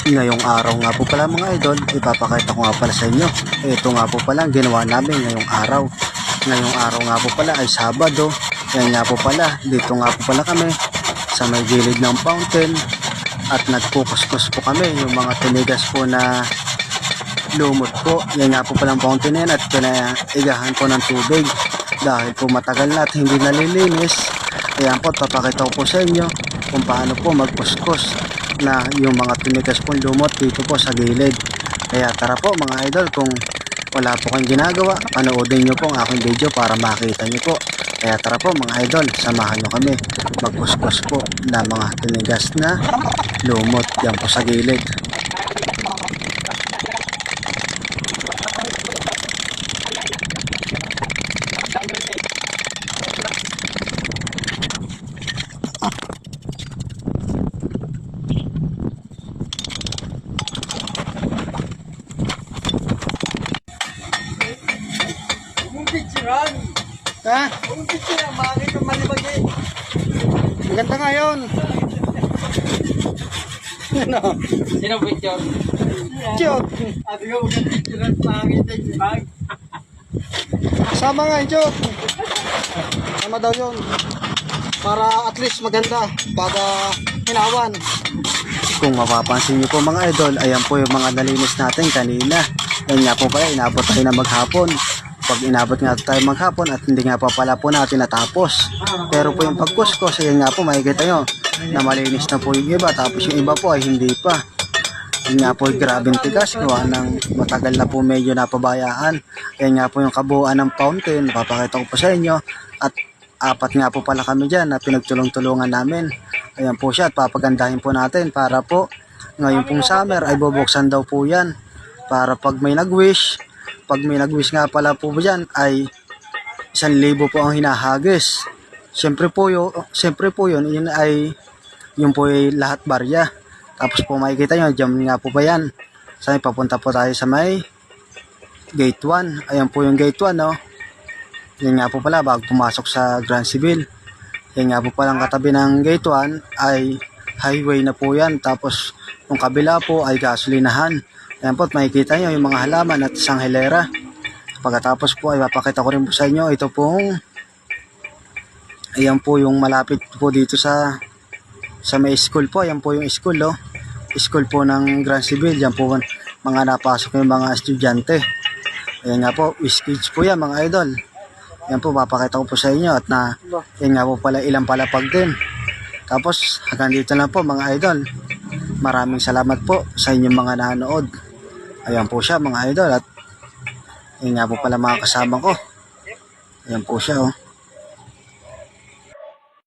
Ngayong araw nga po pala mga idol, ipapakita ko nga pala sa inyo. Ito nga po pala ang ginawa namin ngayong araw. Ngayong araw nga po pala ay Sabado. Yan nga po pala, dito nga po pala kami sa may gilid ng fountain. At nagpukuskus po kami yung mga tinigas po na lumot po. Yan nga po palang fountain yan at pinaigahan po ng tubig. Dahil po matagal na at hindi nalilinis. Ayan po, papakita ko po sa inyo kung paano po magkuskus na yung mga tinigas pong lumot dito po sa gilid. Kaya tara po mga idol, kung wala po kayong ginagawa, panoodin nyo po ang aking video para makita nyo po. Kaya tara po mga idol, samahan nyo kami magkuskus po na mga tinigas na lumot yan po sa gilid. Picturean. Ha? Ang picturean, bakit ang malibag eh? Maganda nga yun. Ano? Sino picture? Chot. Sabi ko, maganda picturean, bakit ang bag? Sama nga yun, Chot. Sama daw yun. Para at least maganda. Baga hinawan. Kung mapapansin nyo po mga idol, ayan po yung mga nalinis natin kanina. Yan nga po pala, inabot tayo na maghapon. Pag inabot nga tayo maghapon at hindi nga pa pala po natin natapos. Pero po yung pagkuskus, ayan nga po, makikita nyo na malinis na po yung iba. Tapos yung iba po ay hindi pa. Yun nga po, grabing tigas. Gawa ng matagal na po medyo napabayaan. Ayan nga po yung kabuuan ng fountain. Papakita ko po sa inyo. At apat nga po pala kami dyan na pinagtulong-tulungan namin. Ayan po siya at papagandahin po natin para po ngayon pong summer ay bubuksan daw po yan. Para pag may nag-wish nga pala po dyan ay 1,000 po ang hinahagis. Siyempre po yun ay yung po ay lahat barya. Tapos po makikita nyo, dyan nga po ba yan. Sa papunta po tayo sa may gate 1. Ayan po yung gate 1, no? Yan nga po pala bago pumasok sa Grand Civil. Yan nga po palang katabi ng gate 1 ay highway na po yan. Tapos yung kabila po ay gasolinahan. Ayan po, makikita nyo yung mga halaman at isang hilera. Pagkatapos po ay papakita ko rin po sa inyo. Ito pong, ayan po yung malapit po dito sa may school po. Ayan po yung school, oh. School po ng Grand Civil. Ayan po mga napasok yung mga estudyante. Ayan nga po, kids po yan mga idol. Ayan po, papakita ko po sa inyo. At ayan nga po pala ilang palapag din. Tapos hanggang dito lang po mga idol. Maraming salamat po sa inyong mga nanood. Ayan po siya mga idol at yun nga po pala mga kasama ko. Ayan po siya, oh.